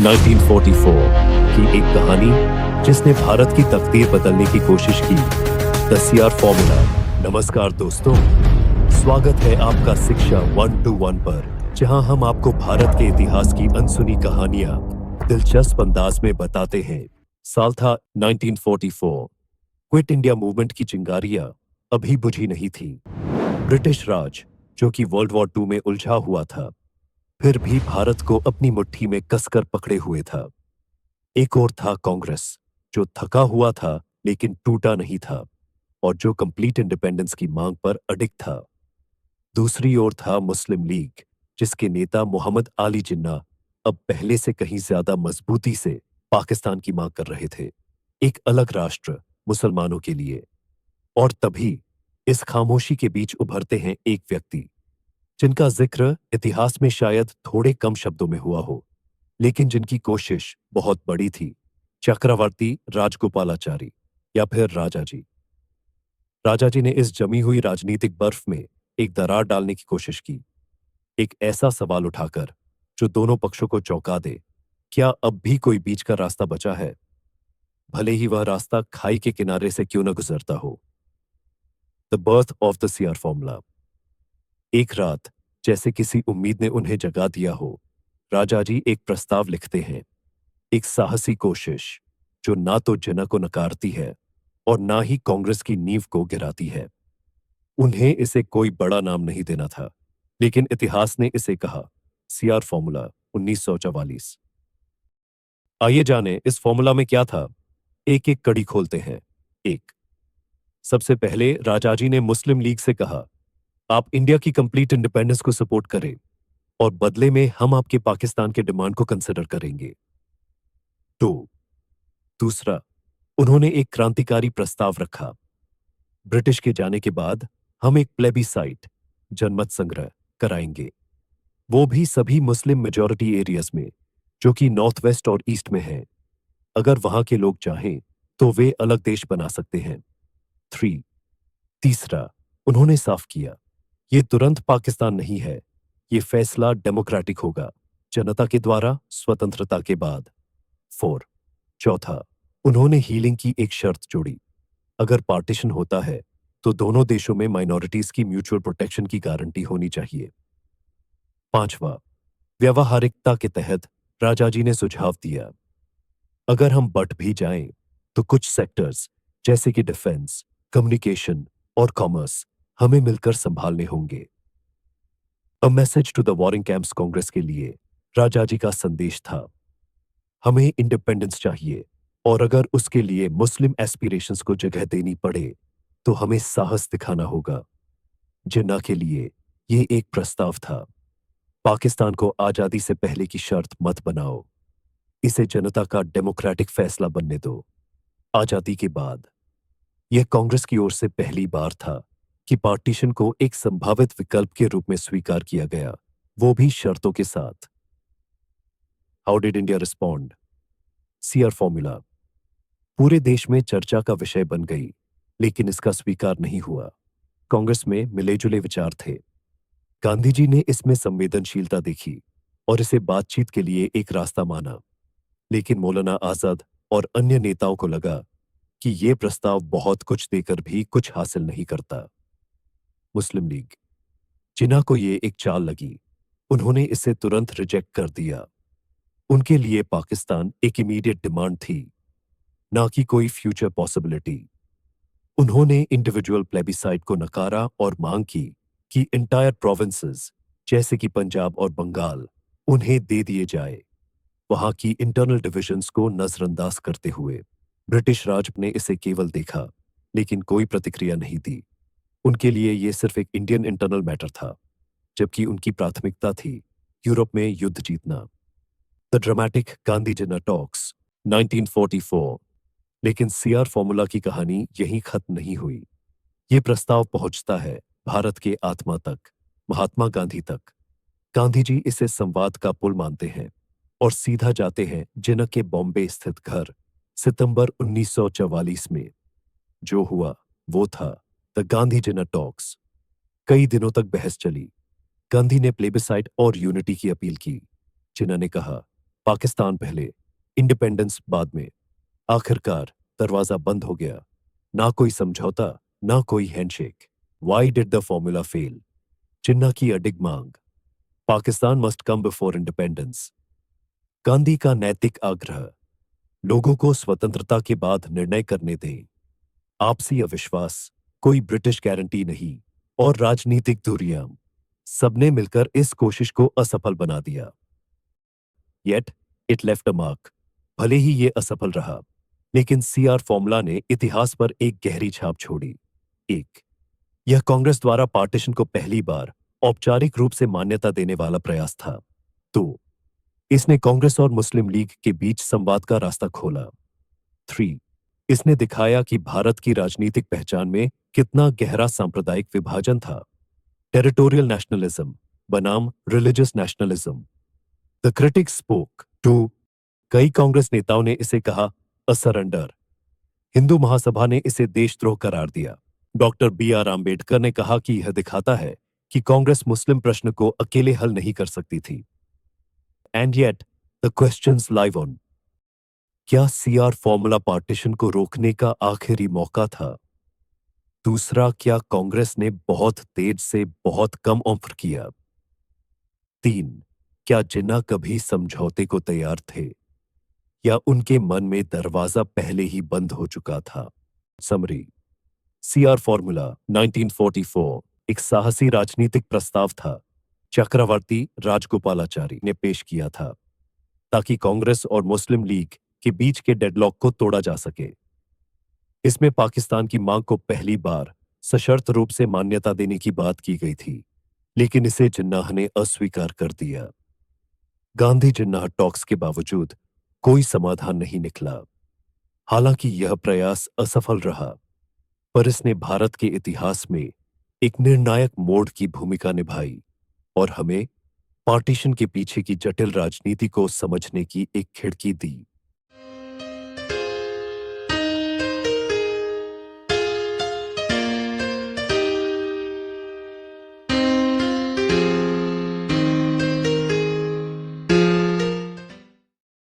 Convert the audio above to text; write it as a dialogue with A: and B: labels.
A: 1944 की एक कहानी जिसने भारत की तकदीर बदलने की कोशिश की। The CR formula. नमस्कार दोस्तों, स्वागत है आपका शिक्षा 121 पर, जहां हम आपको भारत के इतिहास की अनसुनी कहानियां दिलचस्प अंदाज में बताते हैं। साल था 1944। क्विट इंडिया मूवमेंट की चिंगारियां अभी बुझी नहीं थी। ब्रिटिश राज, जो कि वर्ल्ड वॉर 2 में उलझा हुआ था, फिर भी भारत को अपनी मुट्ठी में कसकर पकड़े हुए था। एक और था कांग्रेस, जो थका हुआ था लेकिन टूटा नहीं था और जो कंप्लीट इंडिपेंडेंस की मांग पर अडिग था। दूसरी ओर था मुस्लिम लीग, जिसके नेता मोहम्मद अली जिन्ना अब पहले से कहीं ज्यादा मजबूती से पाकिस्तान की मांग कर रहे थे, एक अलग राष्ट्र मुसलमानों के लिए। और तभी इस खामोशी के बीच उभरते हैं एक व्यक्ति जिनका जिक्र इतिहास में शायद थोड़े कम शब्दों में हुआ हो, लेकिन जिनकी कोशिश बहुत बड़ी थी। चक्रवर्ती राजगोपालाचारी, या फिर राजा जी। राजा जी ने इस जमी हुई राजनीतिक बर्फ में एक दरार डालने की कोशिश की, एक ऐसा सवाल उठाकर जो दोनों पक्षों को चौंका दे। क्या अब भी कोई बीच का रास्ता बचा है, भले ही वह रास्ता खाई के किनारे से क्यों न गुजरता हो? The birth of the CR formula. एक रात, जैसे किसी उम्मीद ने उन्हें जगा दिया हो, राजा जी एक प्रस्ताव लिखते हैं। एक साहसी कोशिश जो ना तो जिन्ना को नकारती है और ना ही कांग्रेस की नींव को गिराती है। उन्हें इसे कोई बड़ा नाम नहीं देना था, लेकिन इतिहास ने इसे कहा सीआर फॉर्मूला 1944। आइए जाने इस फॉर्मूला में क्या था। एक एक कड़ी खोलते हैं। एक, सबसे पहले राजाजी ने मुस्लिम लीग से कहा, आप इंडिया की कंप्लीट इंडिपेंडेंस को सपोर्ट करें और बदले में हम आपके पाकिस्तान के डिमांड को कंसिडर करेंगे। दो, दूसरा, उन्होंने एक क्रांतिकारी प्रस्ताव रखा। ब्रिटिश के जाने के बाद हम एक प्लेबिसाइट, जनमत संग्रह कराएंगे, वो भी सभी मुस्लिम मेजॉरिटी एरियाज में, जो कि नॉर्थ वेस्ट और ईस्ट में है। अगर वहां के लोग चाहें तो वे अलग देश बना सकते हैं। थ्री, तीसरा, उन्होंने साफ किया, ये तुरंत पाकिस्तान नहीं है, ये फैसला डेमोक्रेटिक होगा, जनता के द्वारा, स्वतंत्रता के बाद। फोर, चौथा, उन्होंने हीलिंग की एक शर्त जोड़ी। अगर पार्टीशन होता है तो दोनों देशों में माइनॉरिटीज की म्यूचुअल प्रोटेक्शन की गारंटी होनी चाहिए। पांचवा, व्यवहारिकता के तहत राजाजी ने सुझाव दिया, अगर हम बट भी जाएं तो कुछ सेक्टर्स जैसे कि डिफेंस, कम्युनिकेशन और कॉमर्स हमें मिलकर संभालने होंगे। A message to the warring camps Congress के लिए राजाजी का संदेश था, हमें इंडिपेंडेंस चाहिए और अगर उसके लिए मुस्लिम एस्पिरेशंस को जगह देनी पड़े तो हमें साहस दिखाना होगा। जिन्ना के लिए ये एक प्रस्ताव था, पाकिस्तान को आजादी से पहले की शर्त मत बनाओ, इसे जनता का डेमोक्रेटिक फैसला बनने दो। आजादी के बाद यह कांग्रेस की ओर से पहली बार था कि पार्टीशन को एक संभावित विकल्प के रूप में स्वीकार किया गया, वो भी शर्तों के साथ। How did India respond? CR formula पूरे देश में चर्चा का विषय बन गई, लेकिन इसका स्वीकार नहीं हुआ। कांग्रेस में मिले जुले विचार थे। गांधी जी ने इसमें संवेदनशीलता देखी और इसे बातचीत के लिए एक रास्ता माना, लेकिन मौलाना आजाद और अन्य नेताओं को लगा कि यह प्रस्ताव बहुत कुछ देकर भी कुछ हासिल नहीं करता। मुस्लिम लीग, जिन्ना को ये एक चाल लगी, उन्होंने इसे तुरंत रिजेक्ट कर दिया। उनके लिए पाकिस्तान एक इमीडिएट डिमांड थी, ना कि कोई फ्यूचर पॉसिबिलिटी। उन्होंने इंडिविजुअल प्लेबिसाइट को नकारा और मांग की कि इंटायर प्रोविंसेस जैसे कि पंजाब और बंगाल उन्हें दे दिए जाए, वहां की इंटरनल डिविजन्स को नजरअंदाज करते हुए। ब्रिटिश राज ने इसे केवल देखा, लेकिन कोई प्रतिक्रिया नहीं दी। उनके लिए यह सिर्फ एक इंडियन इंटरनल मैटर था, जबकि उनकी प्राथमिकता थी यूरोप में युद्ध जीतना। The dramatic Gandhi Jinnah talks 1944। लेकिन सीआर फॉर्मूला की कहानी यहीं खत्म नहीं हुई। ये प्रस्ताव पहुंचता है भारत के आत्मा तक, महात्मा गांधी तक। गांधी जी इसे संवाद का पुल मानते हैं और सीधा जाते हैं जिन्ना के बॉम्बे स्थित घर। सितंबर 1944 में जो हुआ वो था द गांधी जिन्ना टॉक्स। कई दिनों तक बहस चली। गांधी ने प्लेबिसाइट और यूनिटी की अपील की। जिन्ना ने कहा, पाकिस्तान पहले, इंडिपेंडेंस बाद में। आखिरकार दरवाजा बंद हो गया। ना कोई समझौता, ना कोई handshake. Why did the formula fail? Jinnah की अडिग मांग। Pakistan must come before independence. Gandhi का नैतिक आग्रह। लोगों को स्वतंत्रता के बाद निर्णय करने दें। आपसी अविश्वास, कोई ब्रिटिश गारंटी नहीं, और राजनीतिक दूरियां, सबने मिलकर इस कोशिश को असफल बना दिया। Yet it left a mark. भले ही ये असफल रहा, लेकिन सीआर फॉर्मूला ने इतिहास पर एक गहरी छाप छोड़ी। एक, यह कांग्रेस द्वारा पार्टीशन को पहली बार औपचारिक रूप से मान्यता देने वाला प्रयास था। दो, इसने कांग्रेस और मुस्लिम लीग के बीच संवाद का रास्ता खोला। 3, इसने दिखाया कि भारत की राजनीतिक पहचान में कितना गहरा सांप्रदायिक विभाजन था। टेरिटोरियल नेशनलिज्म बनाम religious nationalism. The critics spoke. 2, कई कांग्रेस नेताओं ने इसे कहा अ सरेंडर। हिंदू महासभा ने इसे देशद्रोह करार दिया। Doctor B R. आम्बेडकर ने कहा कि यह दिखाता है कि कांग्रेस मुस्लिम प्रश्न को अकेले हल नहीं कर सकती थी। And yet the questions live on. क्या सीआर फॉर्मूला पार्टीशन को रोकने का आखिरी मौका था? दूसरा, क्या कांग्रेस ने बहुत तेज से बहुत कम ऑफर किया? 3, क्या जिन्ना कभी समझौते को तैयार थे, या उनके मन में दरवाजा पहले ही बंद हो चुका था? समरी। सीआर फॉर्मूला 1944 एक साहसी राजनीतिक प्रस्ताव था, चक्रवर्ती राजगोपालाचारी ने पेश किया था, ताकि कांग्रेस और मुस्लिम लीग के बीच के डेडलॉक को तोड़ा जा सके। इसमें पाकिस्तान की मांग को पहली बार सशर्त रूप से मान्यता देने की बात की गई थी, लेकिन इसे जिन्नाह ने अस्वीकार कर दिया। गांधी जिन्नाह टॉक्स के बावजूद कोई समाधान नहीं निकला। हालांकि यह प्रयास असफल रहा, पर इसने भारत के इतिहास में एक निर्णायक मोड़ की भूमिका निभाई और हमें पार्टीशन के पीछे की जटिल राजनीति को समझने की एक खिड़की दी।